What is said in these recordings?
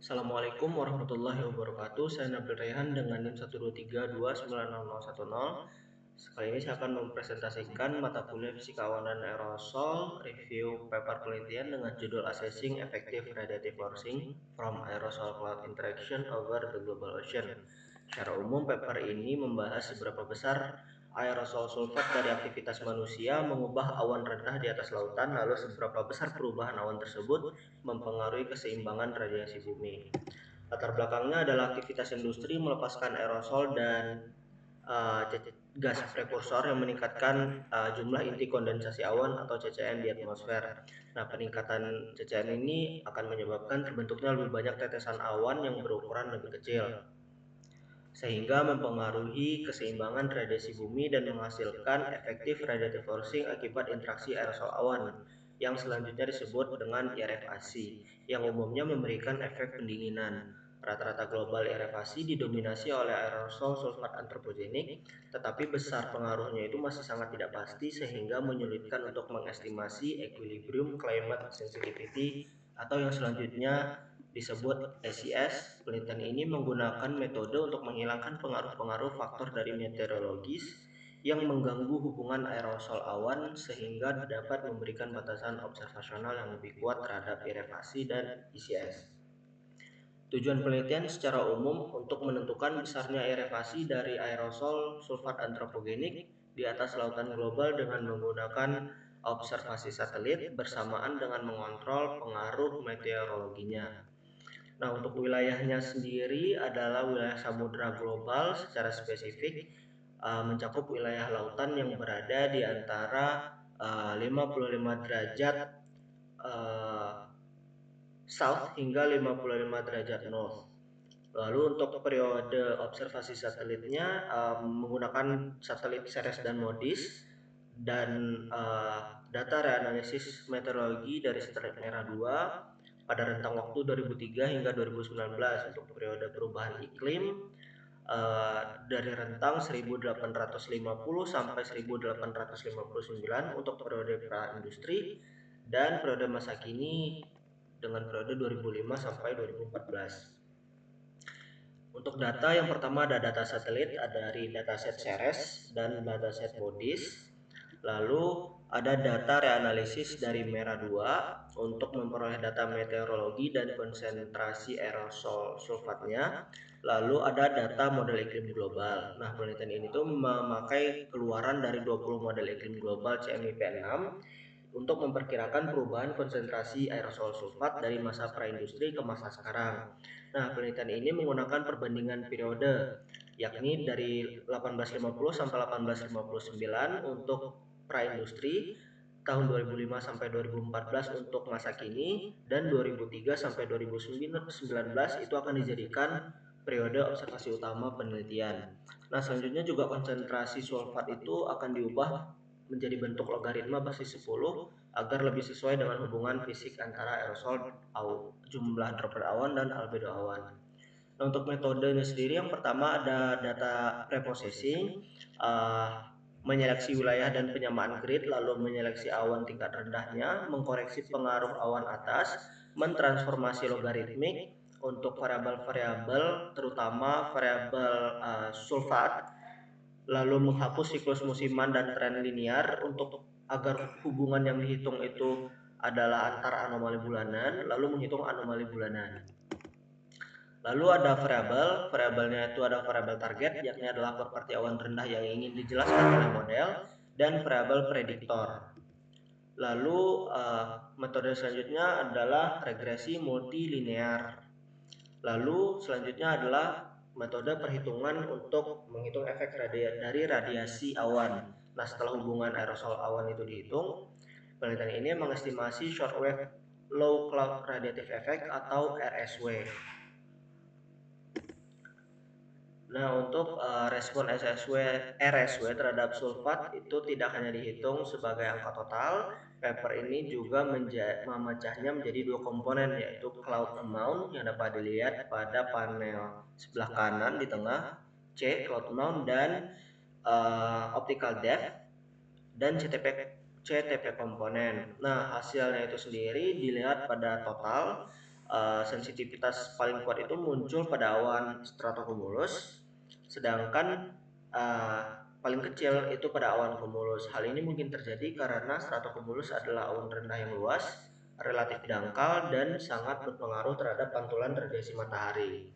Assalamualaikum warahmatullahi wabarakatuh. Saya Nabil Rehan dengan NIM 123290010. Kali ini saya akan mempresentasikan mata kuliah Fisika Awan dan Aerosol, review paper penelitian dengan judul Assessing Effective Radiative Forcing from Aerosol Cloud Interaction over the Global Ocean. Secara umum, paper ini membahas seberapa besar aerosol sulfat dari aktivitas manusia mengubah awan rendah di atas lautan, lalu seberapa besar perubahan awan tersebut mempengaruhi keseimbangan radiasi bumi. Latar belakangnya adalah aktivitas industri melepaskan aerosol dan gas prekursor yang meningkatkan jumlah inti kondensasi awan atau CCN di atmosfer. Nah, peningkatan CCN ini akan menyebabkan terbentuknya lebih banyak tetesan awan yang berukuran lebih kecil, sehingga mempengaruhi keseimbangan radiasi bumi dan menghasilkan efektif radiative forcing akibat interaksi aerosol awan yang selanjutnya disebut dengan irefasi, yang umumnya memberikan efek pendinginan. Rata-rata global irefasi didominasi oleh aerosol sulfat antropogenik, tetapi besar pengaruhnya itu masih sangat tidak pasti sehingga menyulitkan untuk mengestimasi equilibrium climate sensitivity atau yang selanjutnya disebut SES. Penelitian ini menggunakan metode untuk menghilangkan pengaruh-pengaruh faktor dari meteorologis yang mengganggu hubungan aerosol awan sehingga dapat memberikan batasan observasional yang lebih kuat terhadap irefasi dan ECS. Tujuan penelitian secara umum untuk menentukan besarnya irefasi dari aerosol sulfat antropogenik di atas lautan global dengan menggunakan observasi satelit bersamaan dengan mengontrol pengaruh meteorologinya. Nah, untuk wilayahnya sendiri adalah wilayah samudra global secara spesifik mencakup wilayah lautan yang berada di antara 55 derajat south hingga 55 derajat north. Lalu untuk periode observasi satelitnya menggunakan satelit Ceres dan MODIS dan data reanalisis meteorologi dari satelit Merah 2 pada rentang waktu 2003 hingga 2019 untuk periode perubahan iklim dari rentang 1850 sampai 1859 untuk periode pra-industri dan periode masa kini dengan periode 2005 sampai 2014. Untuk data yang pertama ada data satelit, ada dari dataset Ceres dan dataset MODIS. Lalu ada data reanalisis dari Merah 2 untuk memperoleh data meteorologi dan konsentrasi aerosol sulfatnya. Lalu ada data model iklim global. Nah, penelitian ini tuh memakai keluaran dari 20 model iklim global CMIP6 untuk memperkirakan perubahan konsentrasi aerosol sulfat dari masa praindustri ke masa sekarang. Nah, penelitian ini menggunakan perbandingan periode, yakni dari 1850 sampai 1859 untuk praindustri, tahun 2005 sampai 2014 untuk masa kini, dan 2003 sampai 2019 itu akan dijadikan periode observasi utama penelitian. Nah, selanjutnya juga konsentrasi sulfat itu akan diubah menjadi bentuk logaritma basis 10 agar lebih sesuai dengan hubungan fisik antara aerosol jumlah droplet awan dan albedo awan. Nah, untuk metodenya sendiri yang pertama ada data preprocessing, menyeleksi wilayah dan penyamaan grid, lalu menyeleksi awan tingkat rendahnya, mengkoreksi pengaruh awan atas, mentransformasi logaritmik untuk variabel-variabel terutama variabel sulfat, lalu menghapus siklus musiman dan tren linear untuk agar hubungan yang dihitung itu adalah antar anomali bulanan, lalu menghitung anomali bulanan. Lalu ada variabelnya itu ada variabel target, yakni adalah properti awan rendah yang ingin dijelaskan oleh model, dan variabel prediktor. Lalu metode selanjutnya adalah regresi multilinear. Lalu selanjutnya adalah metode perhitungan untuk menghitung efek dari radiasi awan. Nah, setelah hubungan aerosol awan itu dihitung, penelitian ini mengestimasi shortwave low cloud radiative effect atau RSW. Nah, untuk respon RSW terhadap sulfat itu tidak hanya dihitung sebagai angka total. Paper ini juga memecahnya menjadi dua komponen, yaitu cloud amount yang dapat dilihat pada panel sebelah kanan di tengah, C cloud amount, dan optical depth dan CTP komponen. Nah, hasilnya itu sendiri dilihat pada total sensitivitas paling kuat itu muncul pada awan stratocumulus, sedangkan paling kecil itu pada awan cumulus. Hal ini mungkin terjadi karena stratocumulus adalah awan rendah yang luas, relatif dangkal, dan sangat berpengaruh terhadap pantulan radiasi matahari.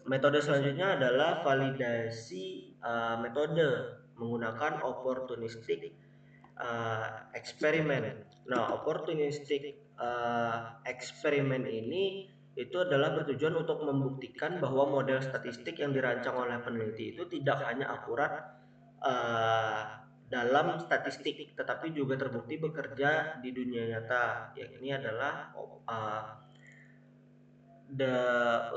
Metode selanjutnya adalah validasi metode menggunakan opportunistic eksperimen. Nah, opportunistic eksperimen ini itu adalah bertujuan untuk membuktikan bahwa model statistik yang dirancang oleh peneliti itu tidak hanya akurat dalam statistik, tetapi juga terbukti bekerja di dunia nyata. Yang ini adalah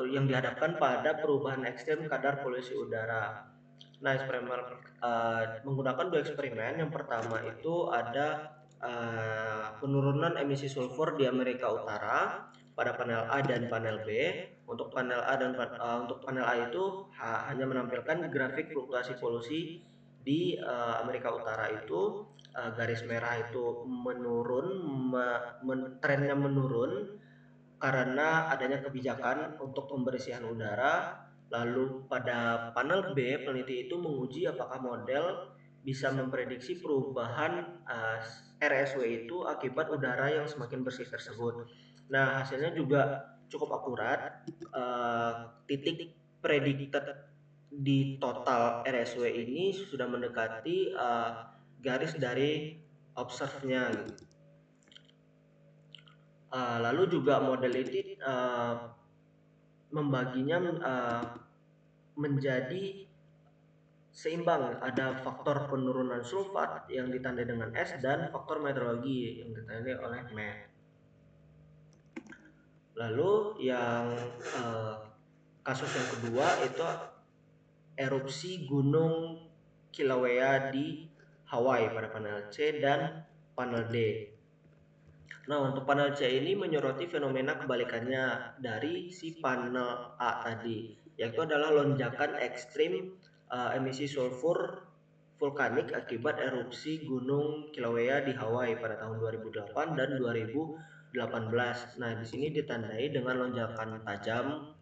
yang dihadapkan pada perubahan ekstrem kadar polusi udara. Nah, eksperimen menggunakan dua eksperimen. Yang pertama itu ada penurunan emisi sulfur di Amerika Utara pada panel A dan panel B. Untuk panel A untuk panel A itu hanya menampilkan grafik fluktuasi polusi di Amerika Utara itu garis merah itu menurun, trennya menurun karena adanya kebijakan untuk pembersihan udara. Lalu pada panel B, peneliti itu menguji apakah model bisa memprediksi perubahan RSW itu akibat udara yang semakin bersih tersebut. Nah, hasilnya juga cukup akurat. Titik predicted di total RSW ini sudah mendekati garis dari observe-nya. Lalu juga model ini membaginya menjadi seimbang. Ada faktor penurunan sulfat yang ditandai dengan S dan faktor meteorologi yang ditandai oleh M. Lalu yang kasus yang kedua itu erupsi Gunung Kilauea di Hawaii pada panel C dan panel D. Nah, untuk panel C ini menyoroti fenomena kebalikannya dari si panel A tadi, yaitu adalah lonjakan ekstrim emisi sulfur vulkanik akibat erupsi Gunung Kilauea di Hawaii pada tahun 2008 dan 2018. Nah, di sini ditandai dengan lonjakan tajam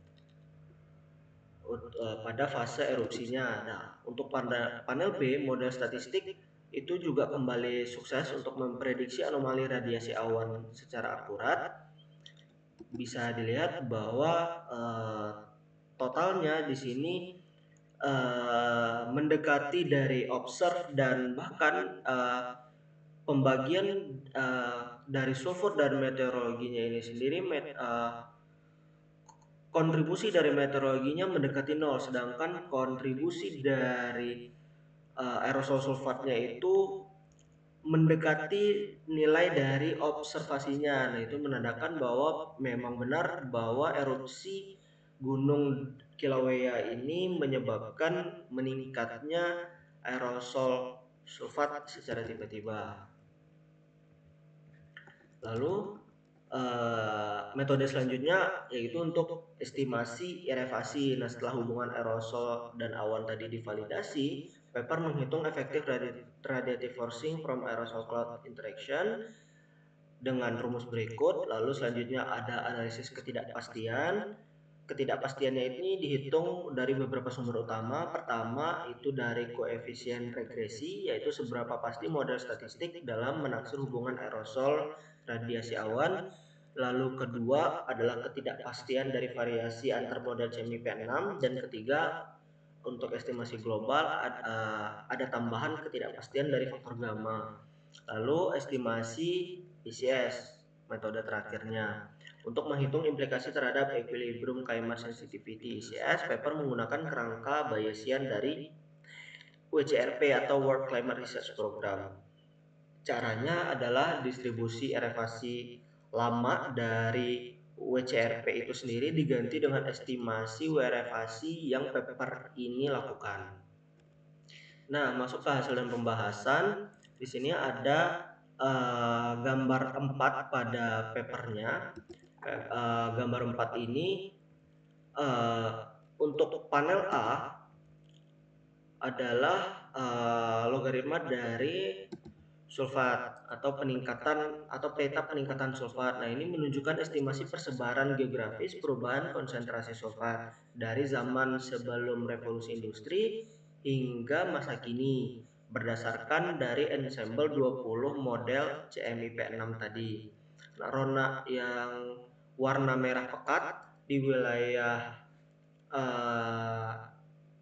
pada fase erupsinya. Nah, untuk panel B, model statistik itu juga kembali sukses untuk memprediksi anomali radiasi awan secara akurat. Bisa dilihat bahwa totalnya di sini mendekati dari observe, dan bahkan pembagian dari sulfur dan meteorologinya ini sendiri kontribusi dari meteorologinya mendekati nol, sedangkan kontribusi dari aerosol sulfatnya itu mendekati nilai dari observasinya. Nah, itu menandakan bahwa memang benar bahwa erupsi Gunung Kilauea ini menyebabkan meningkatnya aerosol sulfat secara tiba-tiba. Lalu metode selanjutnya yaitu untuk estimasi elevasi. Nah, setelah hubungan aerosol dan awan tadi divalidasi, paper menghitung efektif radiative forcing from aerosol cloud interaction dengan rumus berikut. Lalu selanjutnya ada analisis ketidakpastian. Ketidakpastiannya ini dihitung dari beberapa sumber utama. Pertama itu dari koefisien regresi, yaitu seberapa pasti model statistik dalam menaksir hubungan aerosol radiasi awan. Lalu kedua adalah ketidakpastian dari variasi antar model CMIP6, dan ketiga untuk estimasi global ada tambahan ketidakpastian dari faktor gamma. Lalu estimasi ICS, metode terakhirnya. Untuk menghitung implikasi terhadap equilibrium climate sensitivity ICS, paper menggunakan kerangka Bayesian dari WCRP atau World Climate Research Program. Caranya adalah distribusi elevasi lama dari WCRP itu sendiri diganti dengan estimasi elevasi yang paper ini lakukan. Nah, masuk ke hasil dan pembahasan. Di sini ada gambar 4 pada papernya. Gambar 4 ini untuk panel A adalah logaritma dari sulfat atau peta peningkatan sulfat. Nah, ini menunjukkan estimasi persebaran geografis perubahan konsentrasi sulfat dari zaman sebelum revolusi industri hingga masa kini berdasarkan dari ensemble 20 model CMIP6 tadi. Nah, rona yang warna merah pekat di wilayah uh,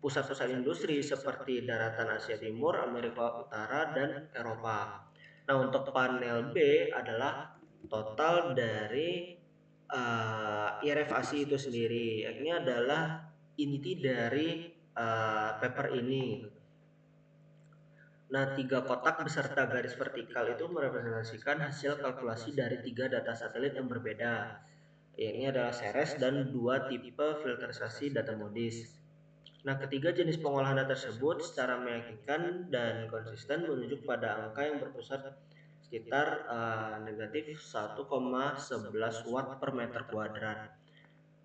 pusat-pusat industri seperti daratan Asia Timur, Amerika Utara, dan Eropa. Nah, untuk panel B adalah total dari IRF ASI itu sendiri. Ini adalah inti dari paper ini. Nah, 3 kotak beserta garis vertikal itu merepresentasikan hasil kalkulasi dari 3 data satelit yang berbeda. Ini adalah Ceres dan 2 tipe filterisasi data MODIS. Nah, ketiga jenis pengolahan data tersebut secara meyakinkan dan konsisten menunjuk pada angka yang berpusat sekitar negatif 1,11 watt per meter kuadrat.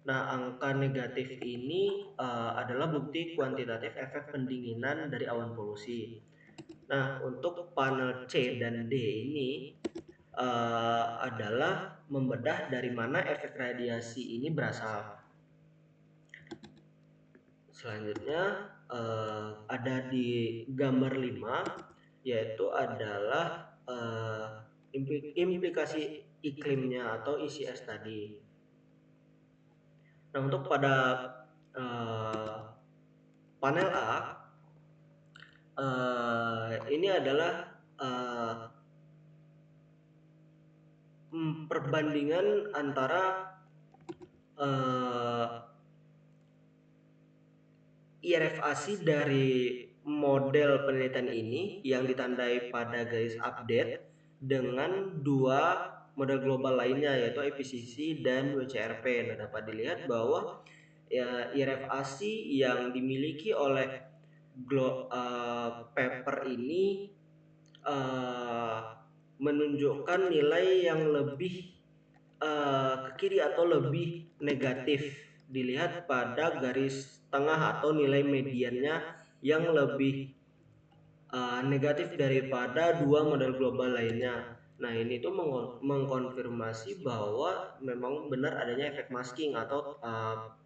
Nah, angka negatif ini adalah bukti kuantitatif efek pendinginan dari awan polusi. Nah, untuk panel C dan D ini adalah membedah dari mana efek radiasi ini berasal. Selanjutnya ada di gambar 5, yaitu adalah implikasi iklimnya atau ICS tadi. Nah, untuk pada panel A ini adalah perbandingan antara IRF ASI dari model penelitian ini yang ditandai pada garis update dengan 2 model global lainnya, yaitu IPCC dan WCRP. Nah, dapat dilihat bahwa IRF ASI yang dimiliki oleh paper ini menunjukkan nilai yang lebih ke kiri atau lebih negatif dilihat pada garis tengah atau nilai mediannya yang lebih negatif daripada 2 model global lainnya. Nah, ini tuh mengkonfirmasi bahwa memang benar adanya efek masking atau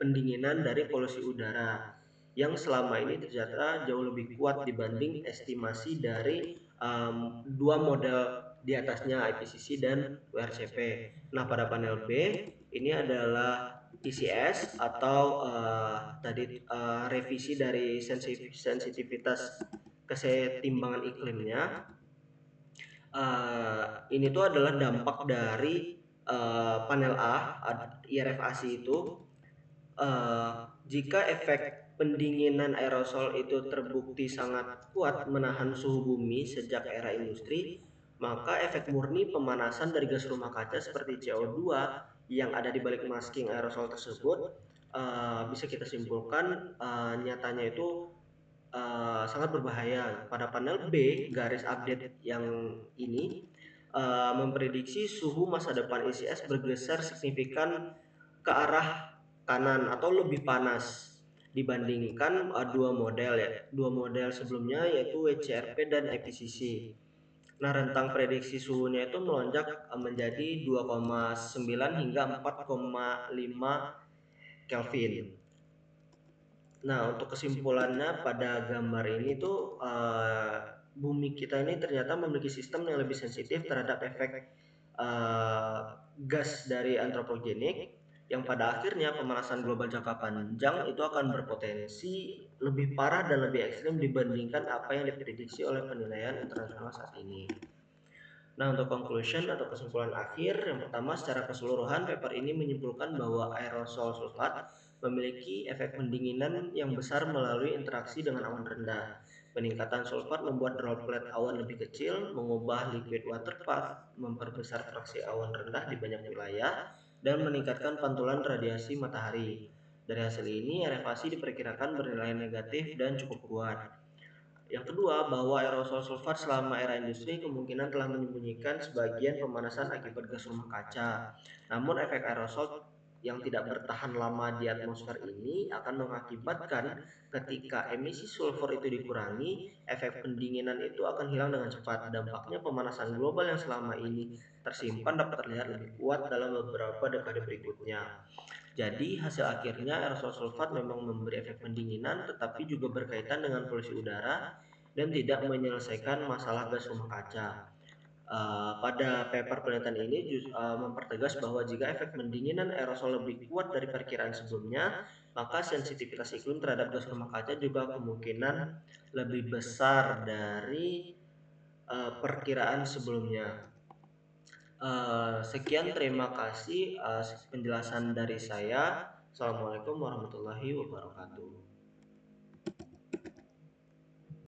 pendinginan dari polusi udara yang selama ini ternyata jauh lebih kuat dibanding estimasi dari 2 model di atasnya, IPCC dan WRCP. Nah, pada panel B ini adalah ICS atau tadi revisi dari sensitivitas kesetimbangan iklimnya. Ini tuh adalah dampak dari panel A IRF ASI itu. Jika efek pendinginan aerosol itu terbukti sangat kuat menahan suhu bumi sejak era industri, maka efek murni pemanasan dari gas rumah kaca seperti CO2 yang ada di balik masking aerosol tersebut bisa kita simpulkan nyatanya itu sangat berbahaya. Pada panel B garis update yang ini memprediksi suhu masa depan ICS bergeser signifikan ke arah kanan atau lebih panas dibandingkan dua model sebelumnya, yaitu WCRP dan IPCC. Nah, rentang prediksi suhunya itu melonjak menjadi 2,9 hingga 4,5 Kelvin. Nah, untuk kesimpulannya pada gambar ini tuh bumi kita ini ternyata memiliki sistem yang lebih sensitif terhadap efek gas dari antropogenik, yang pada akhirnya pemanasan global jangka panjang itu akan berpotensi lebih parah dan lebih ekstrim dibandingkan apa yang diprediksi oleh penilaian internasional saat ini. Nah, untuk conclusion atau kesimpulan akhir, yang pertama secara keseluruhan paper ini menyimpulkan bahwa aerosol sulfat memiliki efek pendinginan yang besar melalui interaksi dengan awan rendah. Peningkatan sulfat membuat droplet awan lebih kecil, mengubah liquid water path, memperbesar fraksi awan rendah di banyak wilayah, dan meningkatkan pantulan radiasi matahari. Dari hasil ini, RFASI diperkirakan bernilai negatif dan cukup kuat. Yang kedua, bahwa aerosol sulfat selama era industri kemungkinan telah menyembunyikan sebagian pemanasan akibat gas rumah kaca. Namun efek aerosol yang tidak bertahan lama di atmosfer ini akan mengakibatkan ketika emisi sulfur itu dikurangi, efek pendinginan itu akan hilang dengan cepat. Dampaknya pemanasan global yang selama ini tersimpan dapat terlihat lebih kuat dalam beberapa dekade berikutnya. Jadi hasil akhirnya aerosol sulfat memang memberi efek pendinginan tetapi juga berkaitan dengan polusi udara dan tidak menyelesaikan masalah gas rumah kaca. Pada paper penelitian ini mempertegas bahwa jika efek pendinginan aerosol lebih kuat dari perkiraan sebelumnya, maka sensitivitas iklim terhadap gas rumah kaca juga kemungkinan lebih besar dari perkiraan sebelumnya. Sekian, terima kasih penjelasan dari saya. Assalamualaikum warahmatullahi wabarakatuh.